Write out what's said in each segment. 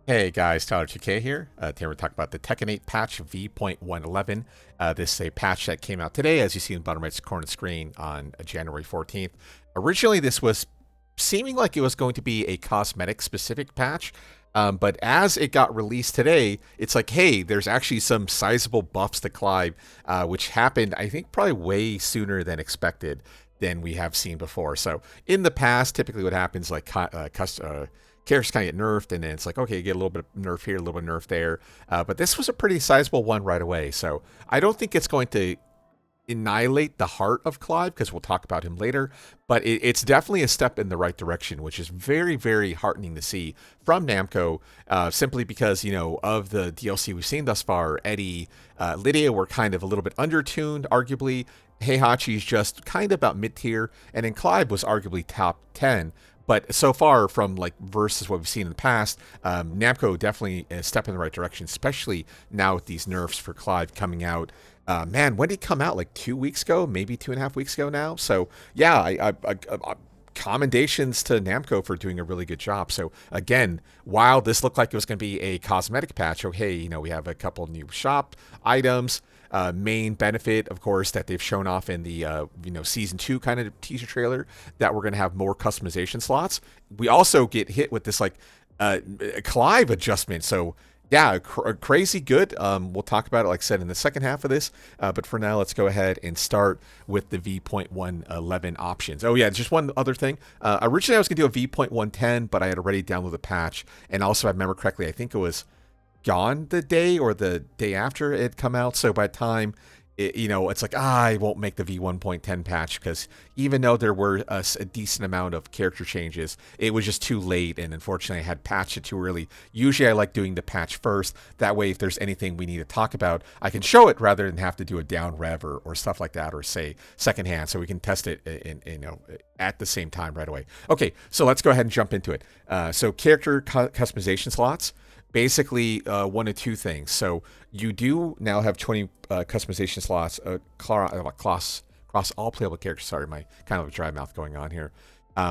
Hey guys, Tyler 2K here. Today we're talking about the Tekken 8 patch v.1.11. This is a patch that came out today, as you see in the bottom right corner of the screen, on January 14th. Originally, this was seeming like it was going to be a cosmetic-specific patch, but as it got released today, it's like, hey, there's actually some sizable buffs to Clive, which happened, I think, probably way sooner than expected than we have seen before. So in the past, typically what happens, like characters kind of get nerfed, and then it's like, okay, you get a little bit of nerf here, a little bit of nerf there. But this was a pretty sizable one right away. So I don't think it's going to annihilate the heart of Clive, because we'll talk about him later. But it's definitely a step in the right direction, which is very, very heartening to see from Namco, simply because, you know, of the DLC we've seen thus far, Eddie, Lydia were kind of a little bit undertuned, arguably. Heihachi's just kind of about mid-tier, and then Clive was arguably top 10. But so far, from like versus what we've seen in the past, Namco definitely a step in the right direction, especially now with these nerfs for Clive coming out. Man, when did he come out? Like 2 weeks ago, maybe 2.5 weeks ago now. So yeah, commendations to Namco for doing a really good job. So again, while this looked like it was going to be a cosmetic patch, oh hey, you know, we have a couple new shop items. Main benefit, of course, that they've shown off in the season 2 kind of teaser trailer, that we're going to have more customization slots. We also get hit with this like Clive adjustment. So yeah, crazy good. We'll talk about it, like I said, in the second half of this. But for now, let's go ahead and start with the v.1.11 options. Oh yeah, just one other thing. Originally, I was going to do a v.1.10, but I had already downloaded the patch, and also, if I remember correctly, I think it was gone the day or the day after it had come out. So by the time it's like, I won't make the v1.10 patch, because even though there were a decent amount of character changes, it was just too late, and unfortunately I had patched it too early. Usually I like doing the patch first, that way if there's anything we need to talk about, I can show it rather than have to do a down rev or stuff like that, or say secondhand, so we can test it at the same time right away. Okay, so let's go ahead and jump into it. So character customization slots. Basically, one of two things. So you do now have 20 customization slots across all playable characters. Sorry, my kind of a dry mouth going on here.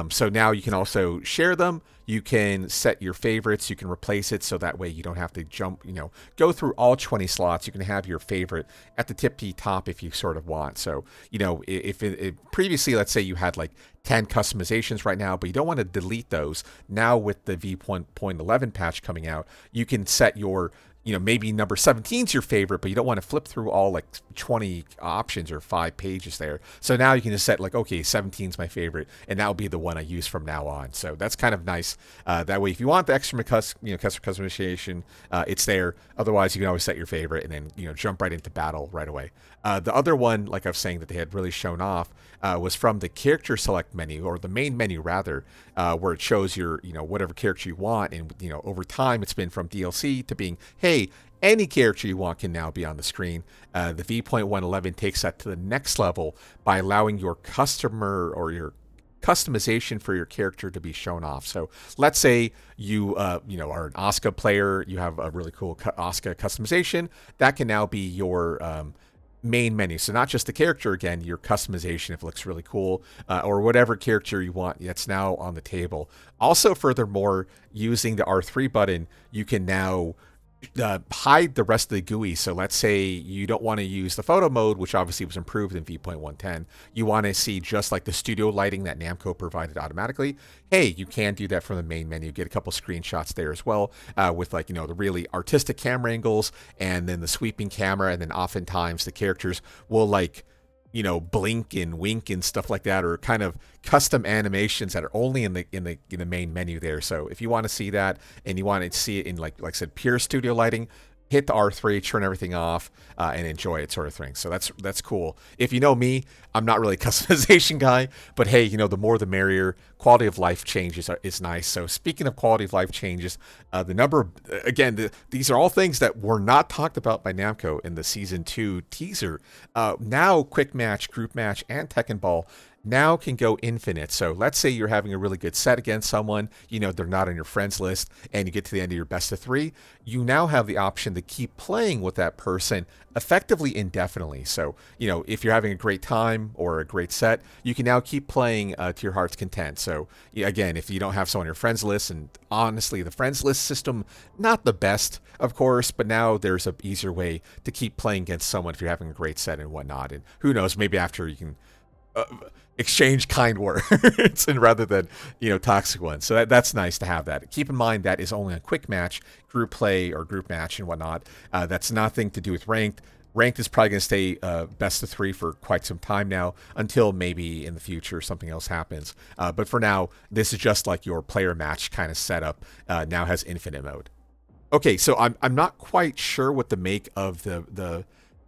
So now you can also share them. You can set your favorites. You can replace it, so that way you don't have to go through all 20 slots. You can have your favorite at the tippy top if you sort of want. So, if previously, let's say you had like 10 customizations right now, but you don't want to delete those. Now with the v.11 patch coming out, you can set your maybe number 17 is your favorite, but you don't want to flip through all like 20 options or 5 pages there. So now you can just set like, okay, 17 is my favorite, and that will be the one I use from now on. So that's kind of nice. That way, if you want the extra customization, it's there. Otherwise, you can always set your favorite and then jump right into battle right away. The other one, like I was saying, that they had really shown off was from the character select menu, or the main menu rather, where it shows your whatever character you want, and over time it's been from DLC to being, hey, any character you want can now be on the screen. The v.111 takes that to the next level by allowing your customer or your customization for your character to be shown off. So let's say you are an Asuka player, you have a really cool Asuka customization, that can now be your main menu. So not just the character, again, your customization if it looks really cool, or whatever character you want, that's now on the table. Also, furthermore, using the R3 button, you can now hide the rest of the GUI. So let's say you don't want to use the photo mode, which obviously was improved in v.110. You want to see just like the studio lighting that Namco provided automatically. Hey, you can do that from the main menu. Get a couple screenshots there as well, with like the really artistic camera angles, and then the sweeping camera, and then oftentimes the characters will like blink and wink and stuff like that, or kind of custom animations that are only in the main menu there. So if you want to see that, and you want to see it in like I said, pure studio lighting, hit the R3, turn everything off, and enjoy it, sort of thing. So that's cool. If you know me, I'm not really a customization guy, but hey, the more the merrier. Quality of life changes is nice. So speaking of quality of life changes, these are all things that were not talked about by Namco in the Season 2 teaser. Now Quick Match, Group Match, and Tekken Ball now can go infinite. So let's say you're having a really good set against someone, they're not on your friends list, and you get to the end of your best of 3, you now have the option to keep playing with that person effectively indefinitely. So, if you're having a great time or a great set, you can now keep playing to your heart's content. So again, if you don't have someone on your friends list, and honestly, the friends list system, not the best, of course, but now there's an easier way to keep playing against someone if you're having a great set and whatnot. And who knows, maybe after you can exchange kind words and rather than toxic ones. So that's nice to have that. Keep in mind that is only a quick match, group play or group match and whatnot. That's nothing to do with ranked. Ranked is probably going to stay best of 3 for quite some time now, until maybe in the future something else happens. But for now, this is just like your player match kind of setup. Now has infinite mode. Okay, so I'm not quite sure what to make of the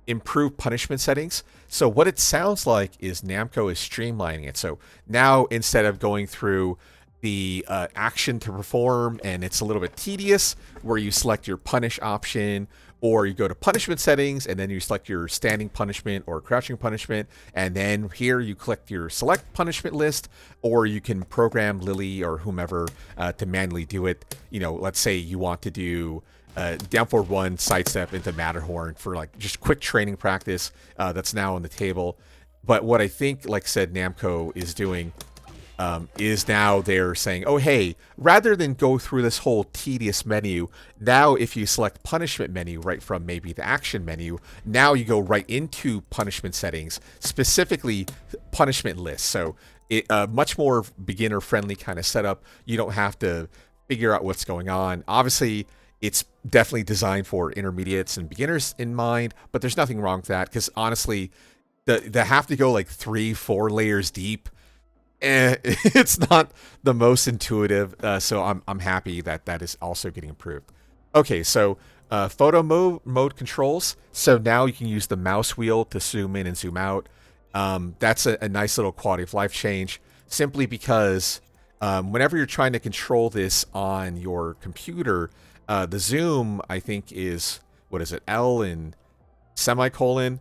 improved punishment settings. So what it sounds like is Namco is streamlining it. So now instead of going through the action to perform, and it's a little bit tedious, where you select your punish option, or you go to punishment settings and then you select your standing punishment or crouching punishment, and then here you click your select punishment list, or you can program Lily or whomever to manually do it. Let's say you want to do down forward 1 sidestep into Matterhorn for like just quick training practice. That's now on the table. But what I think, like I said, Namco is doing is now they're saying, oh, hey, rather than go through this whole tedious menu, now if you select punishment menu right from maybe the action menu, now you go right into punishment settings, specifically punishment lists. So it much more beginner friendly kind of setup. You don't have to figure out what's going on. Obviously, it's definitely designed for intermediates and beginners in mind, but there's nothing wrong with that, because honestly, the have to go like 3-4 layers deep, it's not the most intuitive. So I'm happy that is also getting improved. Okay, so photo mode controls. So now you can use the mouse wheel to zoom in and zoom out. That's a nice little quality of life change, simply because whenever you're trying to control this on your computer, the zoom, I think, is, what is it, L and semicolon.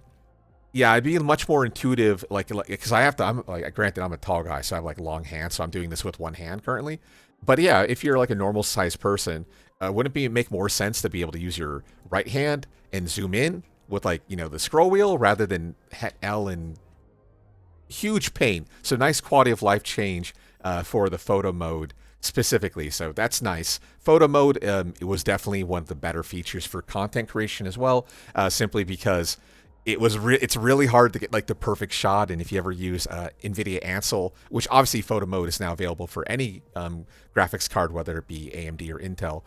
Yeah, I'd be much more intuitive, like because granted, I'm a tall guy, so I have like long hands, so I'm doing this with one hand currently. But yeah, if you're like a normal sized person, wouldn't it make more sense to be able to use your right hand and zoom in with the scroll wheel rather than L and huge pain? So nice quality of life change for the photo mode specifically. So that's nice. Photo mode, it was definitely one of the better features for content creation as well, simply because it's really hard to get like the perfect shot. And if you ever use NVIDIA Ansel, which obviously photo mode is now available for any graphics card, whether it be AMD or Intel.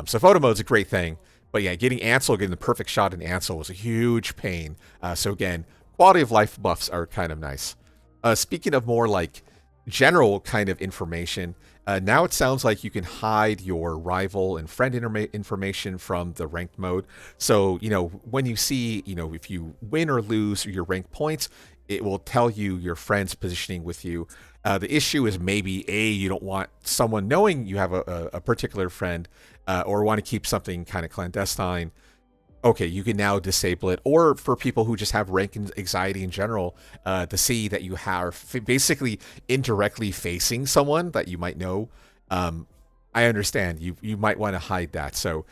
So photo mode is a great thing. But yeah, getting the perfect shot in Ansel was a huge pain. So again, quality of life buffs are kind of nice. Speaking of more like general kind of information, now it sounds like you can hide your rival and friend information from the ranked mode. So, when you see, if you win or lose your ranked points, it will tell you your friend's positioning with you. The issue is maybe you don't want someone knowing you have a particular friend, or want to keep something kind of clandestine. Okay, you can now disable it. Or for people who just have rank anxiety in general, to see that you are basically indirectly facing someone that you might know. I understand you might want to hide that. So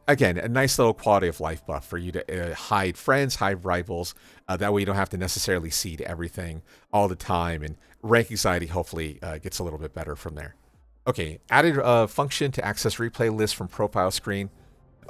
again, a nice little quality of life buff for you to hide friends, hide rivals. That way you don't have to necessarily see to everything all the time. And rank anxiety hopefully gets a little bit better from there. Okay, added function to access replay list from profile screen.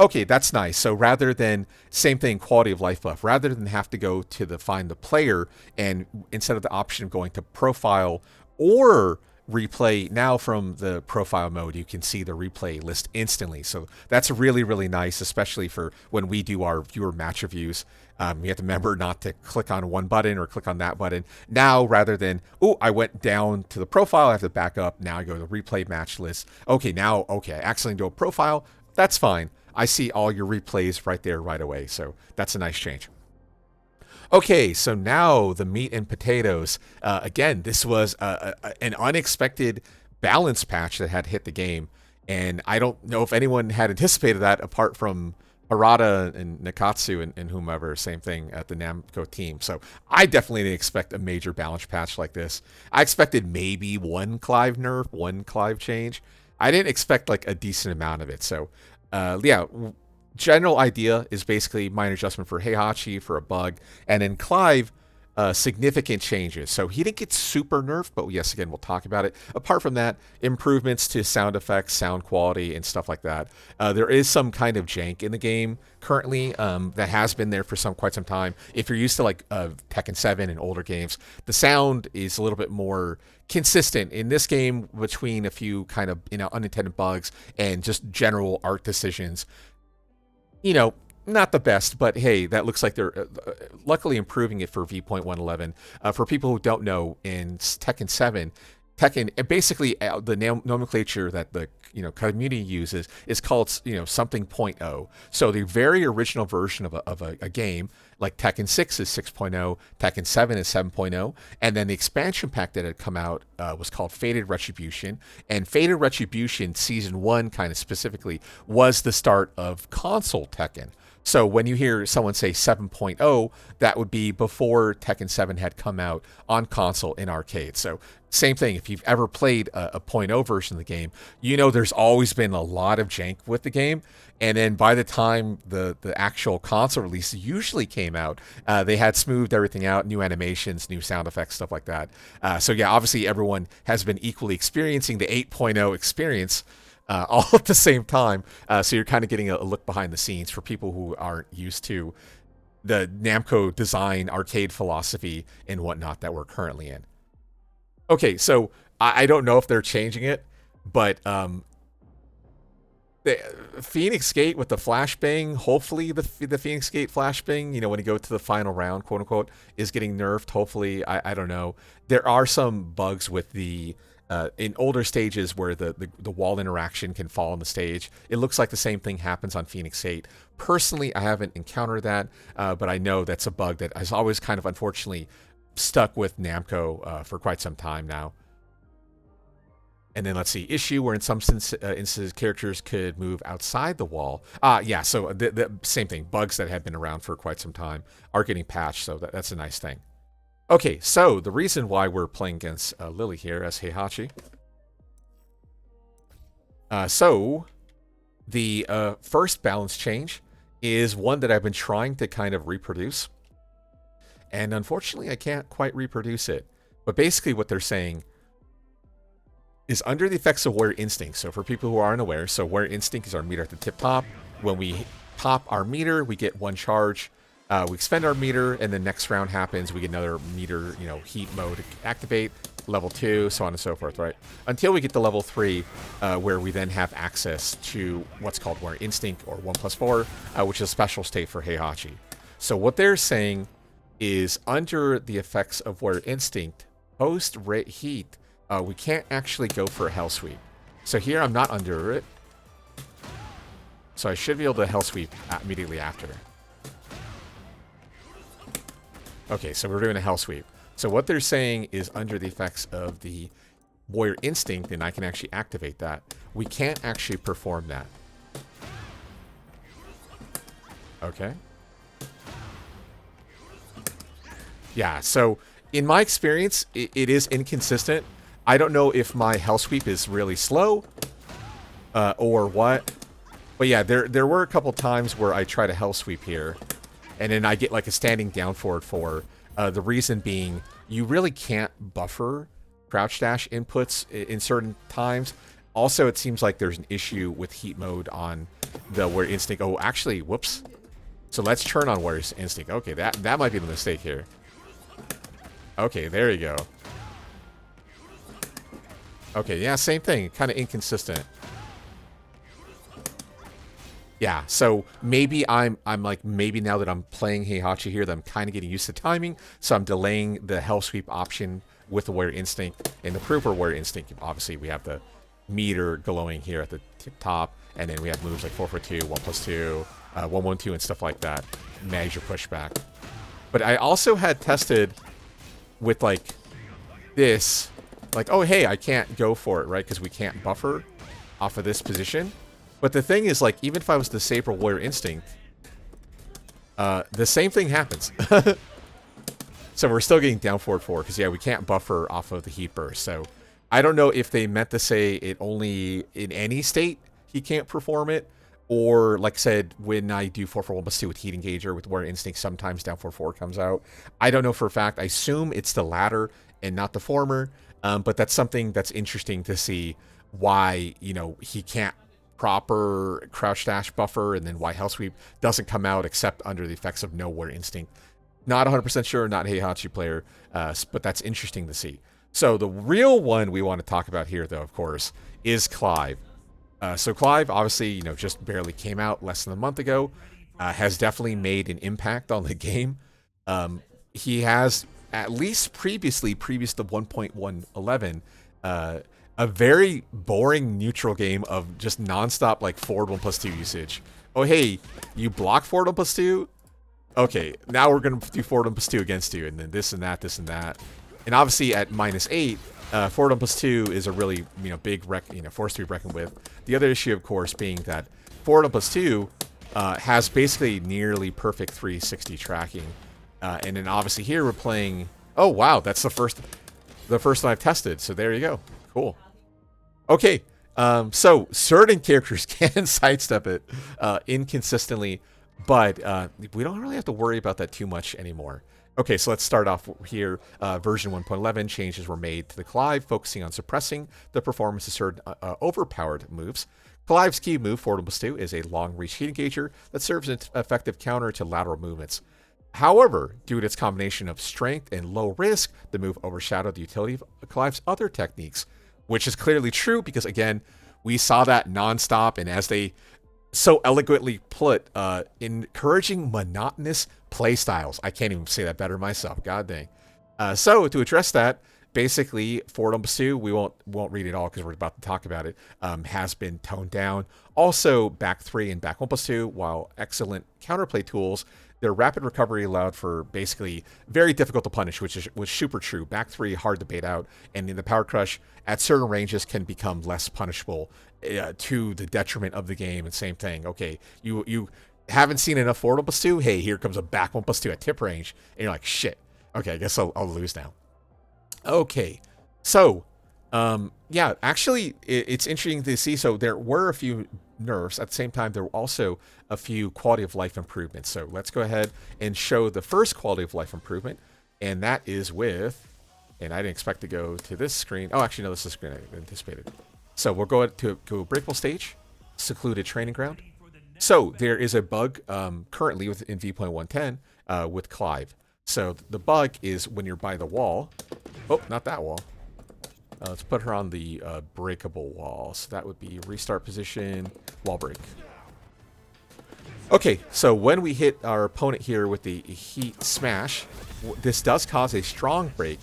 Okay, that's nice. So rather than, same thing, quality of life buff, rather than have to go to find the player, and instead of the option of going to profile or replay, now from the profile mode, you can see the replay list instantly. So that's really, really nice, especially for when we do our viewer match reviews. You have to remember not to click on one button or click on that button. Now, rather than, I went down to the profile, I have to back up. Now I go to the replay match list. Okay, I accidentally do a profile. That's fine. I see all your replays right there right away. So that's a nice change. Okay, so now the meat and potatoes. Again, this was an unexpected balance patch that had hit the game. And I don't know if anyone had anticipated that apart from Harada and Nakatsu and whomever, same thing at the Namco team. So I definitely didn't expect a major balance patch like this. I expected maybe one Clive nerf, one Clive change. I didn't expect like a decent amount of it. So yeah, general idea is basically minor adjustment for Heihachi for a bug, and then Clive, significant changes. So he didn't get super nerfed, but yes, again, we'll talk about it. Apart from that, improvements to sound effects, sound quality, and stuff like that. There is some kind of jank in the game currently that has been there for quite some time. If you're used to like Tekken 7 and older games, the sound is a little bit more consistent in this game between a few kind of unintended bugs and just general art decisions. Not the best, but hey, that looks like they're luckily improving it for v.1.11. For people who don't know, in Tekken 7, basically the nomenclature that the community uses is called something 0.0. So the very original version of a game, like Tekken 6 is 6.0, Tekken 7 is 7.0, and then the expansion pack that had come out was called Fated Retribution, and Fated Retribution Season 1 kind of specifically was the start of console Tekken. So when you hear someone say 7.0, that would be before Tekken 7 had come out on console in arcade. So same thing, if you've ever played a 0.0 version of the game, there's always been a lot of jank with the game. And then by the time the actual console release usually came out, they had smoothed everything out, new animations, new sound effects, stuff like that. So yeah, obviously everyone has been equally experiencing the 8.0 experience all at the same time. So you're kind of getting a look behind the scenes for people who aren't used to the Namco design arcade philosophy and whatnot that we're currently in. Okay, so I don't know if they're changing it, but the Phoenix Gate with the flashbang, hopefully the Phoenix Gate flashbang, when you go to the final round, quote unquote, is getting nerfed. Hopefully, I don't know. There are some bugs with the in older stages where the wall interaction can fall on the stage. It looks like the same thing happens on Phoenix 8. Personally, I haven't encountered that, but I know that's a bug that has always kind of unfortunately stuck with Namco for quite some time now. And then let's see, issue where in some instances characters could move outside the wall. Yeah, so the same thing. Bugs that have been around for quite some time are getting patched, so that's a nice thing. Okay, so the reason why we're playing against Lily here as Heihachi. So the first balance change is one that I've been trying to kind of reproduce. And unfortunately, I can't quite reproduce it. But basically what they're saying is under the effects of Warrior Instinct. So for people who aren't aware, so Warrior Instinct is our meter at the tip top. When we pop our meter, we get one charge. We expend our meter, and the next round happens. We get another meter, heat mode activate, level 2, so on and so forth, right? Until we get to level 3, where we then have access to what's called Warrior Instinct, or 1+4, which is a special state for Heihachi. So what they're saying is under the effects of Warrior Instinct, post-rate heat, we can't actually go for a Hell Sweep. So here I'm not under it. So I should be able to Hell Sweep immediately after. Okay, so we're doing a Hell Sweep. So what they're saying is under the effects of the Warrior Instinct, and I can actually activate that, we can't actually perform that. Okay. Yeah, so in my experience, it is inconsistent. I don't know if my Hell Sweep is really slow or what. But yeah, there were a couple times where I try to Hell Sweep here, and then I get like a standing down forward 4. The reason being, you really can't buffer crouch dash inputs in certain times. Also, it seems like there's an issue with heat mode on the Warrior Instinct. Oh, actually, whoops. So let's turn on Warrior Instinct. Okay, that might be the mistake here. Okay, there you go. Okay, yeah, same thing. Kind of inconsistent. Yeah, so maybe I'm like, maybe now that I'm playing Heihachi here, that I'm kind of getting used to timing, so I'm delaying the Hell Sweep option with the Warrior Instinct. And the proof for Warrior Instinct, obviously we have the meter glowing here at the tip top, and then we have moves like 4-4-2, 1+2, 1-1-2, and stuff like that. Manage your pushback. But I also had tested with like this, like, oh hey, I can't go for it, right? Because we can't buffer off of this position. But the thing is, like, even if I was to disable Warrior Instinct, the same thing happens. So we're still getting down forward 4 because, yeah, we can't buffer off of the heat burst. So I don't know if they meant to say it only in any state he can't perform it, or like I said, when I do 4-4-1+2 with Heat Engager with Warrior Instinct, sometimes down 4-4 comes out. I don't know for a fact. I assume it's the latter and not the former, but that's something that's interesting to see why, you know, he can't proper crouch dash buffer, and then why Hell Sweep doesn't come out except under the effects of no Warrior Instinct. Not 100% sure, not a Heihachi player, but that's interesting to see. So the real one we want to talk about here, though, of course, is Clive. So Clive, obviously, you know, just barely came out less than a month ago, has definitely made an impact on the game. He has, at least previous to 1.11, a very boring neutral game of just nonstop, like, forward 1+2 usage. Oh, hey, you block forward 1+2? Okay, now we're going to do forward 1+2 against you, and then this and that, this and that. And obviously at -8, forward 1+2 is a really, you know, big force to be reckoned with. The other issue, of course, being that forward 1+2 has basically nearly perfect 360 tracking. And then obviously here we're playing... Oh, wow, that's the first one I've tested. So there you go. Cool. Okay, so certain characters can sidestep it inconsistently, but we don't really have to worry about that too much anymore. Okay, so let's start off here. Version 1.11 changes were made to the Clive, focusing on suppressing the performance of certain overpowered moves. Clive's key move, forward 1+2, is a long-reach heat engager that serves as an effective counter to lateral movements. However, due to its combination of strength and low risk, the move overshadowed the utility of Clive's other techniques, which is clearly true because, again, we saw that nonstop, and as they so eloquently put, encouraging monotonous play styles. I can't even say that better myself. God dang. So to address that, basically, forward 1+2, we won't read it all because we're about to talk about it, has been toned down. Also, back 3 and back 1+2, while excellent counterplay tools, their rapid recovery allowed for basically very difficult to punish, which was super true. Back 3, hard to bait out, and in the Power Crush, at certain ranges, can become less punishable to the detriment of the game. And same thing. Okay, you haven't seen enough forward 1+2. Hey, here comes a back 1+2 at tip range, and you're like, shit. Okay, I guess I'll lose now. Okay, so yeah, actually, it's interesting to see. So there were a few nerfs. At the same time, there were also a few quality of life improvements. So let's go ahead and show the first quality of life improvement, and that is with, and I didn't expect to go to this screen. Oh, actually, no, this is the screen I anticipated. So we'll go to a breakable stage, secluded training ground. So there is a bug currently in v.1.10 with Clive. So the bug is when you're by the wall. Oh, not that wall. Let's put her on the breakable wall. So that would be restart position, wall break. Okay, so when we hit our opponent here with the heat smash, this does cause a strong break.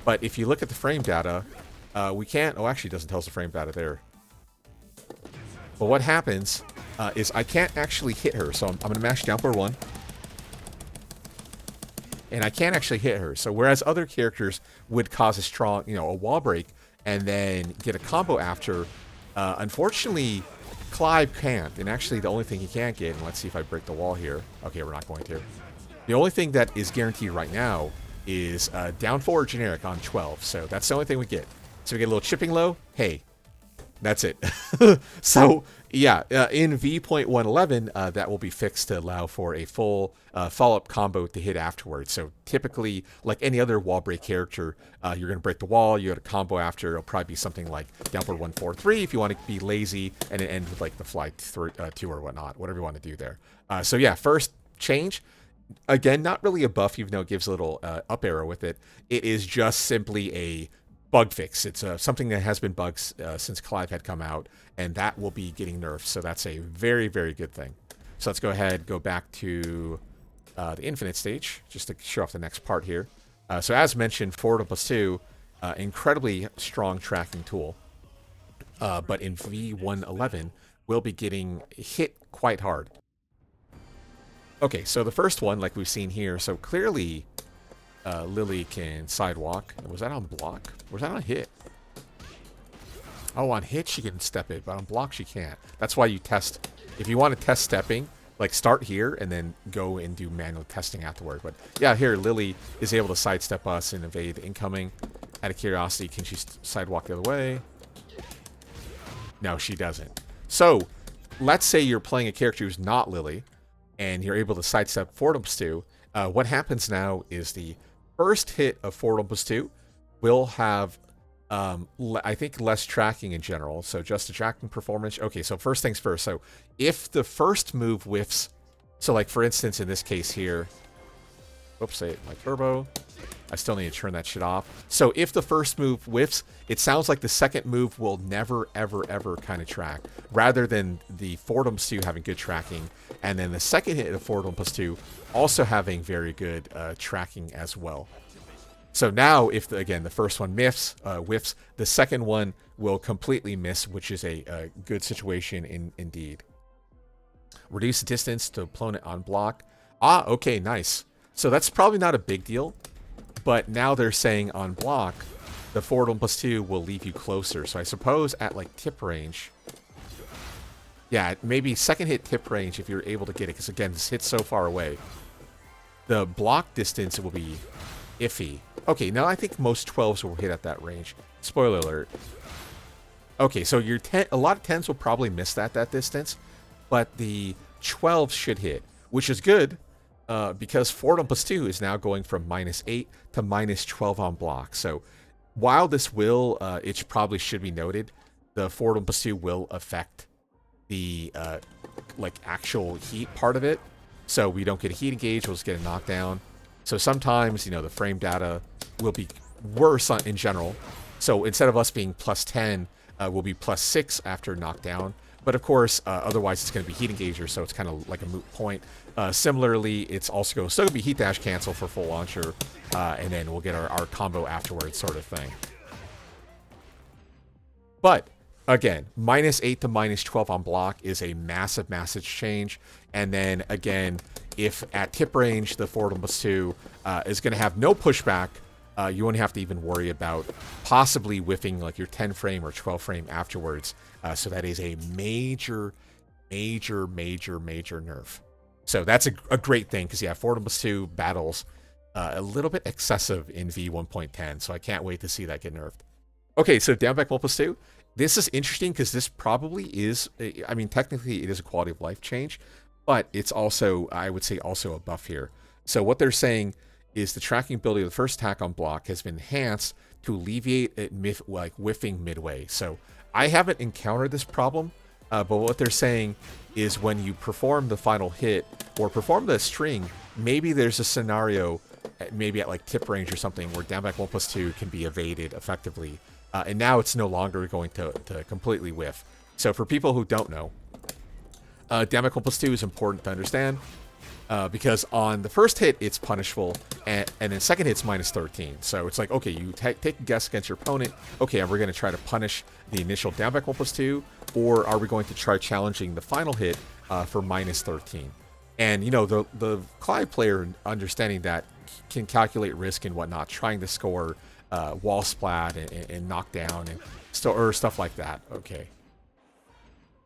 But if you look at the frame data, we can't... Oh, actually, it doesn't tell us the frame data there. But what happens is I can't actually hit her. So I'm going to mash down for 1. And I can't actually hit her. So whereas other characters would cause a strong, a wall break and then get a combo after, unfortunately, Clive can't. And actually, the only thing he can't get, and let's see if I break the wall here. Okay, we're not going to. The only thing that is guaranteed right now is down forward generic on 12. So that's the only thing we get. So we get a little chipping low. Hey, that's it. So yeah, in v.1.11, that will be fixed to allow for a full follow-up combo to hit afterwards. So typically, like any other wall break character, you're going to break the wall, you get a combo after. It'll probably be something like downward 1-4-3 if you want to be lazy, and it end with like the fly 2 or whatnot, whatever you want to do there. So yeah, first change. Again, not really a buff, even though it gives a little up arrow with it. It is just simply a bug fix. It's something that has been bugged since Clive had come out, and that will be getting nerfed. So that's a very, very good thing. So let's go ahead, go back to the infinite stage, just to show off the next part here. So as mentioned, forward 1+2, incredibly strong tracking tool. But in v.1.11, we'll be getting hit quite hard. Okay, so the first one, like we've seen here, so clearly Lily can sidewalk. Was that on block? Or was that on hit? Oh, on hit she can step it, but on block she can't. That's why you test. If you want to test stepping, like start here and then go and do manual testing afterward. But yeah, here Lily is able to sidestep us and evade incoming. Out of curiosity, can she sidewalk the other way? No, she doesn't. So let's say you're playing a character who's not Lily, and you're able to sidestep forward plus 2. What happens now is the first hit of forward plus 2 will have, I think, less tracking in general. So just the tracking performance. Okay, so first things first. So if the first move whiffs, so like for instance in this case here, oops, say my turbo. I still need to turn that shit off. So if the first move whiffs, it sounds like the second move will never, ever, ever kind of track, rather than the forward plus 2 having good tracking, and then the second hit of forward plus 2 also having very good tracking as well. So now, if again the first one whiffs, the second one will completely miss, which is a good situation indeed. Reduce the distance to opponent on block. Ah, okay, nice. So that's probably not a big deal. But now they're saying on block, the forward plus 2 will leave you closer. So I suppose at like tip range, yeah, maybe second hit tip range if you're able to get it. Because again, this hit's so far away. The block distance will be iffy. Okay, now I think most 12s will hit at that range. Spoiler alert. Okay, so your a lot of 10s will probably miss that distance. But the 12s should hit, which is good. Because forward plus 2 is now going from -8 to -12 on block. So while this will, it probably should be noted, the forward plus 2 will affect the like actual heat part of it. So we don't get a heat engage, we'll just get a knockdown. So sometimes, you know, the frame data will be worse in general. So instead of us being +10, we'll be +6 after knockdown. But of course, otherwise it's going to be heat engager, so it's kind of like a moot point. Similarly, it's also going to be heat dash cancel for full launcher, and then we'll get our combo afterwards, sort of thing. But again, -8 to -12 on block is a massive, massive change. And then again, if at tip range the forward plus 2 is going to have no pushback, you won't have to even worry about possibly whiffing like your 10 frame or 12 frame afterwards. So that is a major, major, major, major nerf. So that's a great thing because, yeah, forward plus 2 battles a little bit excessive in v1.10. So I can't wait to see that get nerfed. Okay, so down back 1 plus 2. This is interesting because this probably is, I mean, technically it is a quality of life change, but it's also, I would say, also a buff here. So what they're saying is the tracking ability of the first attack on block has been enhanced to alleviate it like whiffing midway. So I haven't encountered this problem, but what they're saying is when you perform the final hit or perform the string, maybe there's a scenario, maybe at like tip range or something, where down back 1 plus 2 can be evaded effectively. And now it's no longer going to completely whiff. So for people who don't know, down back 1 plus 2 is important to understand. Because on the first hit, it's punishable, and then second hit's -13. So it's like, okay, you take a guess against your opponent. Okay, are we going to try to punish the initial down back 1 plus 2, or are we going to try challenging the final hit for -13? And, you know, the Clive player, understanding that, can calculate risk and whatnot, trying to score wall splat and knockdown and or stuff like that. Okay.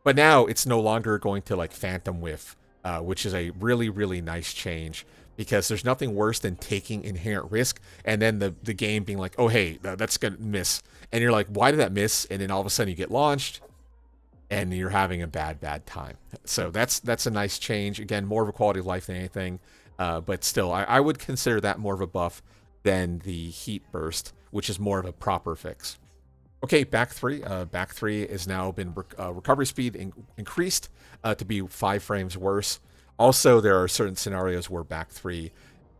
But now it's no longer going to, like, phantom whiff. Which is a really, really nice change, because there's nothing worse than taking inherent risk and then the game being like, oh, hey, that's going to miss. And you're like, why did that miss? And then all of a sudden you get launched and you're having a bad, bad time. So that's a nice change. Again, more of a quality of life than anything. But still, I would consider that more of a buff than the heat burst, which is more of a proper fix. Okay, back 3. Back 3 has now been recovery speed increased to be 5 frames worse. Also, there are certain scenarios where back 3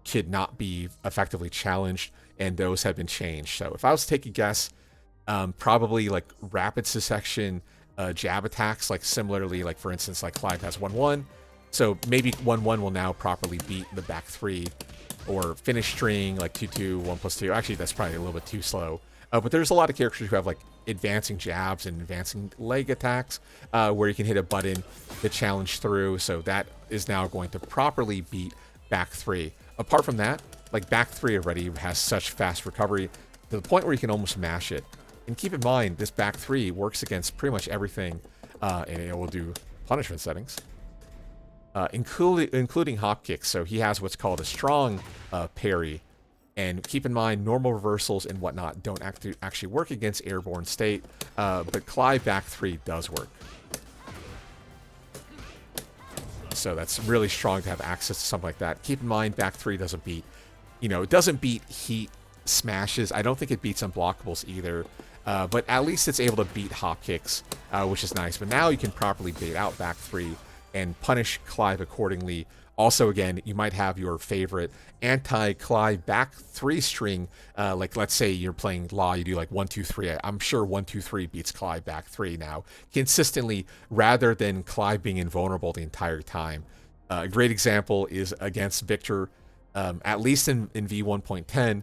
could not be effectively challenged, and those have been changed. So if I was to take a guess, probably like rapid succession jab attacks, like similarly, like for instance, like Clive has 1-1. So maybe 1-1 will now properly beat the back 3, or finish string like 2-2, 1 plus 2. Actually, that's probably a little bit too slow. But there's a lot of characters who have like advancing jabs and advancing leg attacks where you can hit a button to challenge through. So that is now going to properly beat back 3. Apart from that, like back 3 already has such fast recovery to the point where you can almost mash it. And keep in mind, this back 3 works against pretty much everything, and it will do punishment settings. including hop kicks. So he has what's called a strong parry. And keep in mind, normal reversals and whatnot don't actually work against airborne state, but Clive back 3 does work. So that's really strong to have access to something like that. Keep in mind, back 3 doesn't beat, it doesn't beat heat smashes. I don't think it beats unblockables either, but at least it's able to beat hop kicks, which is nice. But now you can properly bait out back 3 and punish Clive accordingly. Also, again, you might have your favorite anti-Clive back 3 string, like let's say you're playing Law, you do like 1, 2, 3. I'm sure 1, 2, 3 beats Clive back 3 now consistently, rather than Clive being invulnerable the entire time. A great example is against Victor, at least in v1.10.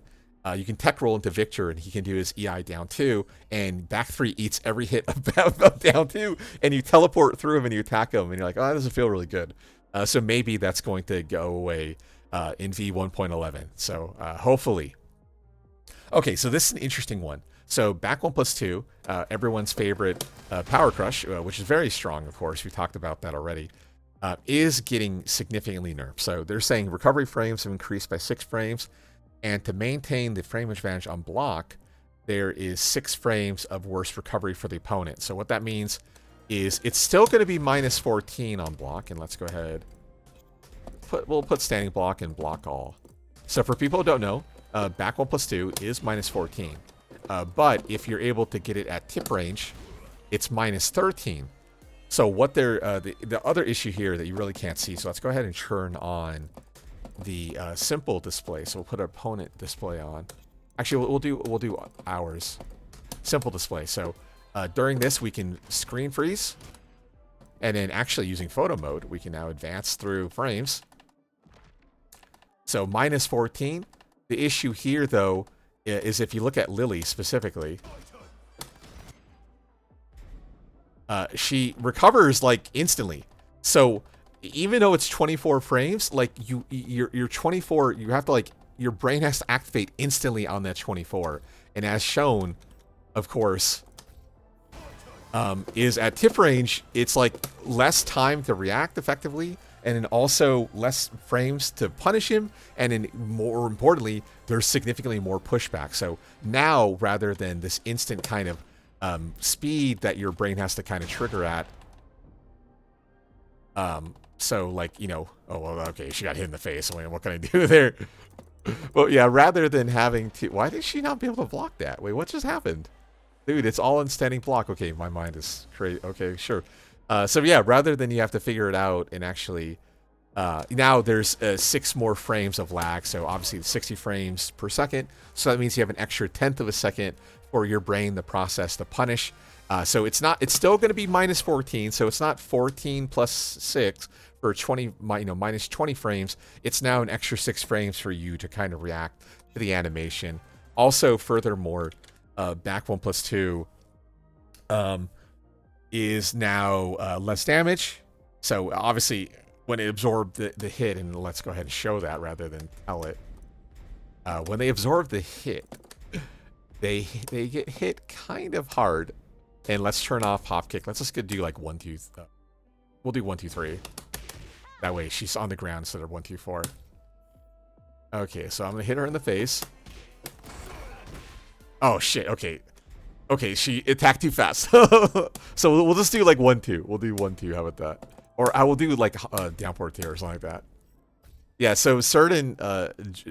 You can tech roll into Victor and he can do his EI down 2, and back 3 eats every hit of down 2, and you teleport through him and you attack him, and you're like, oh, that doesn't feel really good. So maybe that's going to go away in v1.11. So hopefully. Okay, so this is an interesting one. So back 1+2, everyone's favorite Power Crush, which is very strong, of course. We talked about that already, is getting significantly nerfed. So they're saying recovery frames have increased by 6 frames. And to maintain the frame advantage on block, there is 6 frames of worse recovery for the opponent. So what that means is it's still going to be minus 14 on block. And let's go ahead. We'll put standing block and block all. So for people who don't know, back 1+2 is minus 14. But if you're able to get it at tip range, it's minus 13. So what they're the other issue here that you really can't see. So let's go ahead and turn on the simple display. So we'll put opponent display on. Actually, we'll do ours. Simple display. So during this, we can screen freeze, and then actually using photo mode, we can now advance through frames. So minus 14. The issue here, though, is if you look at Lily specifically, she recovers like instantly. So even though it's 24 frames, like you're 24, you have to like, your brain has to activate instantly on that 24. And as shown, of course, is at tip range, it's like less time to react effectively, and then also less frames to punish him, and then more importantly, there's significantly more pushback. So now, rather than this instant kind of speed that your brain has to kind of trigger at, so like, oh, well, okay, she got hit in the face. I mean, what can I do there? Well, yeah, rather than having to, why did she not be able to block that? Wait, what just happened? Dude, it's all in standing block. Okay, my mind is crazy. Okay, sure. So yeah, rather than you have to figure it out and actually, now there's 6 more frames of lag. So obviously 60 frames per second. So that means you have an extra 1/10 of a second for your brain to process the punish. So it's still going to be minus 14. So it's not 14 plus 6 for 20, minus 20 frames. It's now an extra 6 frames for you to kind of react to the animation. Also, furthermore, back 1+2 is now less damage. So obviously, when it absorbed the hit, and let's go ahead and show that rather than tell it. When they absorb the hit, they get hit kind of hard. And let's turn off hop kick. Let's just do like 1, 2. We'll do 1, 2, 3. That way she's on the ground instead of 1, 2, 4. Okay, so I'm gonna hit her in the face. Oh shit. Okay. Okay, she attacked too fast. So we'll just do like 1, 2. We'll do 1, 2. How about that? Or I will do like downport tier or something like that. Yeah. So certain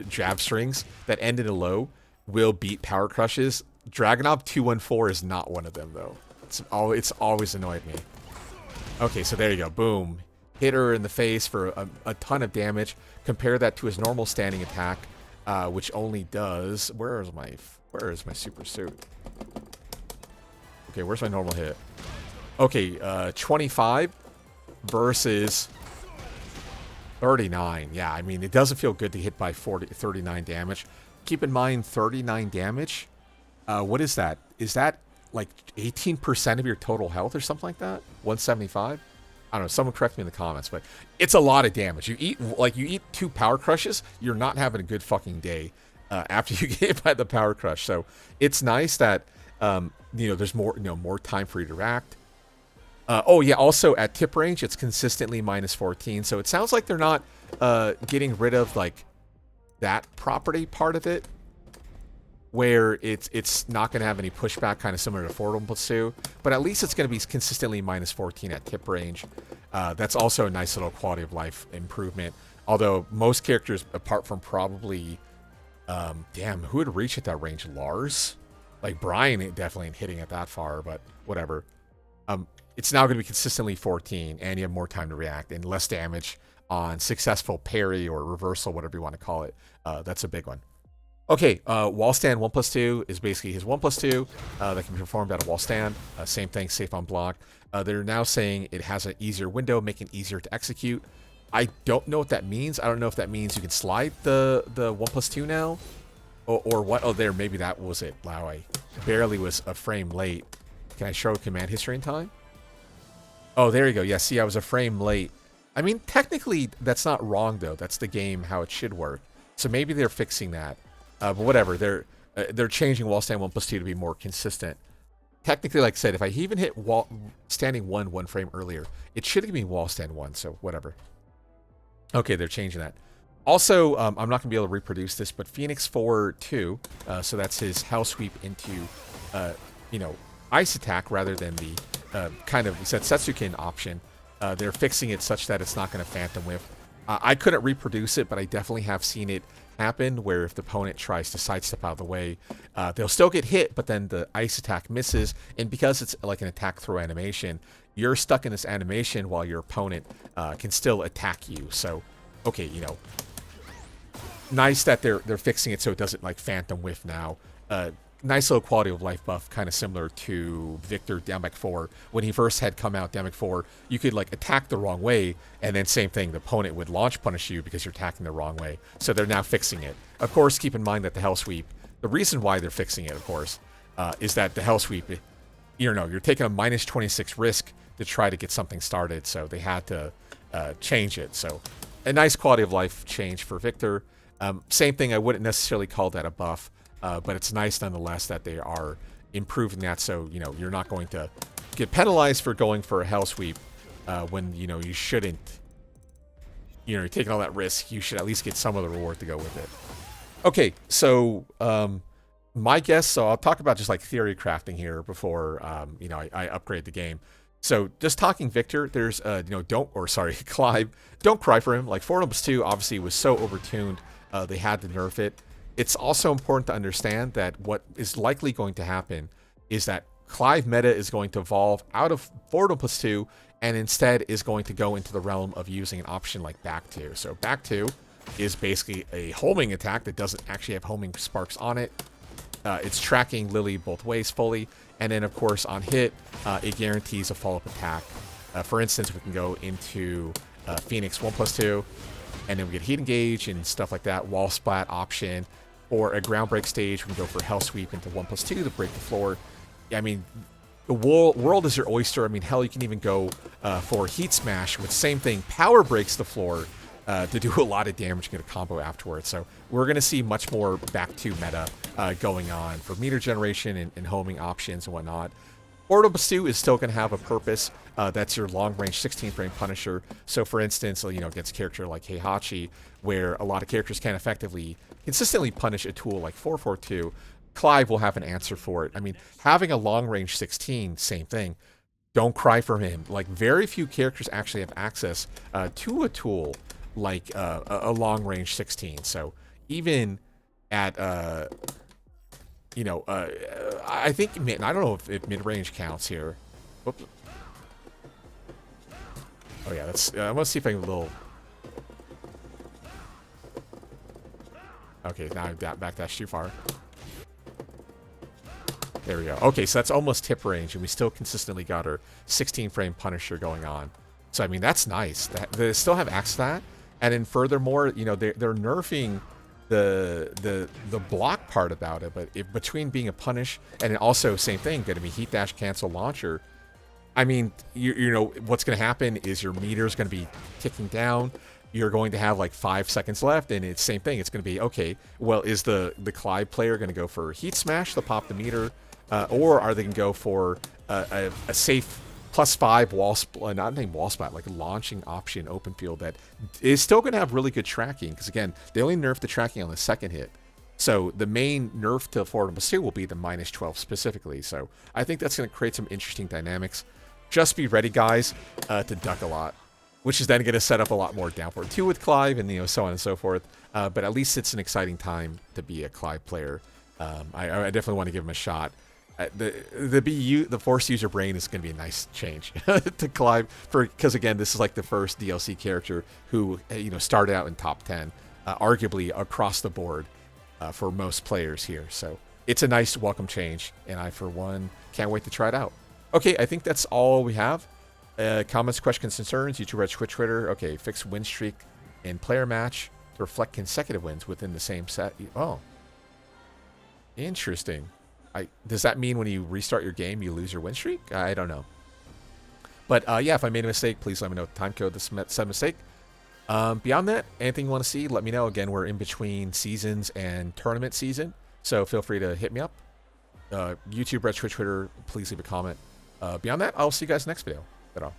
jab strings that end in a low will beat power crushes. Dragunov 214 is not one of them though. It's always annoyed me. Okay, so there you go. Boom. Hit her in the face for a ton of damage. Compare that to his normal standing attack, which only does. Where is my super suit? Okay, where's my normal hit? Okay, 25 versus 39. Yeah, I mean, it doesn't feel good to hit by 39 damage. Keep in mind, 39 damage. What is that? Is that like 18% of your total health or something like that? 175? I don't know. Someone correct me in the comments, but it's a lot of damage. You eat 2 power crushes, you're not having a good fucking day after you get hit by the power crush. So it's nice that there's more time for you to react. Oh yeah, also at tip range, it's consistently minus 14. So it sounds like they're not getting rid of like that property part of it, where it's not going to have any pushback, kind of similar to Forward 1+2, but at least it's going to be consistently minus 14 at tip range. That's also a nice little quality of life improvement. Although most characters, apart from probably, damn, who would reach at that range? Lars? Like Brian definitely ain't hitting it that far, but whatever. It's now going to be consistently 14, and you have more time to react and less damage on successful parry or reversal, whatever you want to call it. That's a big one. Okay, wall stand 1+2 is basically his 1+2 that can be performed at a wall stand. Same thing, safe on block. They're now saying it has an easier window, making it easier to execute. I don't know what that means. I don't know if that means you can slide the 1+2 now, or what. Oh, there, maybe that was it. Wow, I barely was a frame late. Can I show command history in time? Oh, there you go. Yeah, see, I was a frame late. I mean, technically, that's not wrong, though. That's the game, how it should work. So maybe they're fixing that. But whatever, they're changing wall stand 1+2 to be more consistent. Technically, like I said, if I even hit wall standing 1 frame earlier, it should give me wall stand 1, so whatever. Okay, they're changing that. Also, I'm not going to be able to reproduce this, but Phoenix 4-2, so that's his hell sweep into, ice attack rather than the kind of Setsuken option. They're fixing it such that it's not going to phantom whiff. I couldn't reproduce it, but I definitely have seen it happen where if the opponent tries to sidestep out of the way, they'll still get hit, but then the ice attack misses, and because it's like an attack throw animation, you're stuck in this animation while your opponent can still attack you. So, okay, nice that they're fixing it so it doesn't like phantom whiff now. Nice little quality of life buff, kind of similar to Victor down back 4. When he first had come out down back 4, you could like attack the wrong way, and then same thing, the opponent would launch punish you because you're attacking the wrong way. So they're now fixing it. Of course, keep in mind that the hell sweep, the reason why they're fixing it, of course, is that the hell sweep, you're taking a minus 26 risk to try to get something started, so they had to change it. So a nice quality of life change for Victor. Same thing, I wouldn't necessarily call that a buff. But it's nice nonetheless that they are improving that, so you're not going to get penalized for going for a hell sweep when you shouldn't. You're taking all that risk. You should at least get some of the reward to go with it. Okay, so my guess. So I'll talk about just like theory crafting here before I upgrade the game. So just talking Victor, there's Clive. Don't cry for him. Like 4+2 obviously was so overtuned. They had to nerf it. It's also important to understand that what is likely going to happen is that Clive meta is going to evolve out of Forward 1+2 and instead is going to go into the realm of using an option like back 2. So back 2 is basically a homing attack that doesn't actually have homing sparks on it. It's tracking Lily both ways fully, and then of course on hit, it guarantees a follow-up attack. For instance, we can go into Phoenix 1+2, and then we get heat engage and stuff like that, wall splat option. Or a ground break stage, we can go for hell sweep into 1+2 to break the floor. I mean, the world is your oyster. I mean, hell, you can even go for heat smash with same thing. Power breaks the floor to do a lot of damage and get a combo afterwards. So we're going to see much more back 2 meta going on for meter generation and homing options and whatnot. Forward 1+2 is still going to have a purpose. That's your long-range 16-frame Punisher. So, for instance, against a character like Heihachi, where a lot of characters can't effectively, consistently punish a tool like 442, Clive will have an answer for it. I mean, having a long-range 16, same thing. Don't cry for him. Like, very few characters actually have access to a tool like a long-range 16. So, even at... I think, I don't know if mid-range counts here. Whoops. Oh yeah, I'm gonna see if I can Okay, now I backdash too far. There we go. Okay, so that's almost tip range, and we still consistently got our 16-frame Punisher going on. So I mean, that's nice. They still have access to that, and then furthermore, they're nerfing the block part about it, but between being a punish and also same thing, going to be heat dash cancel launcher. I mean, what's going to happen is your meter is going to be ticking down. You're going to have like 5 seconds left, and it's same thing. It's going to be okay. Well, is the Clive player going to go for heat smash to pop the meter, or are they going to go for a safe +5 wall splat, not named wall splat, like launching option open field that is still going to have really good tracking. Because again, they only nerfed the tracking on the second hit. So the main nerf to forward pursuit will be the -12 specifically. So I think that's going to create some interesting dynamics. Just be ready, guys, to duck a lot, which is then going to set up a lot more downward 2 with Clive and so on and so forth. But at least it's an exciting time to be a Clive player. I definitely want to give him a shot. The Force User Brain is going to be a nice change to Clive, because again, this is like the first DLC character who started out in top 10, arguably across the board for most players here. So it's a nice welcome change, and I for one can't wait to try it out. Okay, I think that's all we have. Comments, questions, concerns, YouTube, Red, Twitch, Twitter. Okay, fix win streak in player match to reflect consecutive wins within the same set. Oh, interesting. Does that mean when you restart your game, you lose your win streak? I don't know. But yeah, if I made a mistake, please let me know the time code to set mistake. Beyond that, anything you want to see, let me know. Again, we're in between seasons and tournament season, so feel free to hit me up. YouTube, Red, Twitch, Twitter, please leave a comment. Beyond that, I'll see you guys next video. That's all.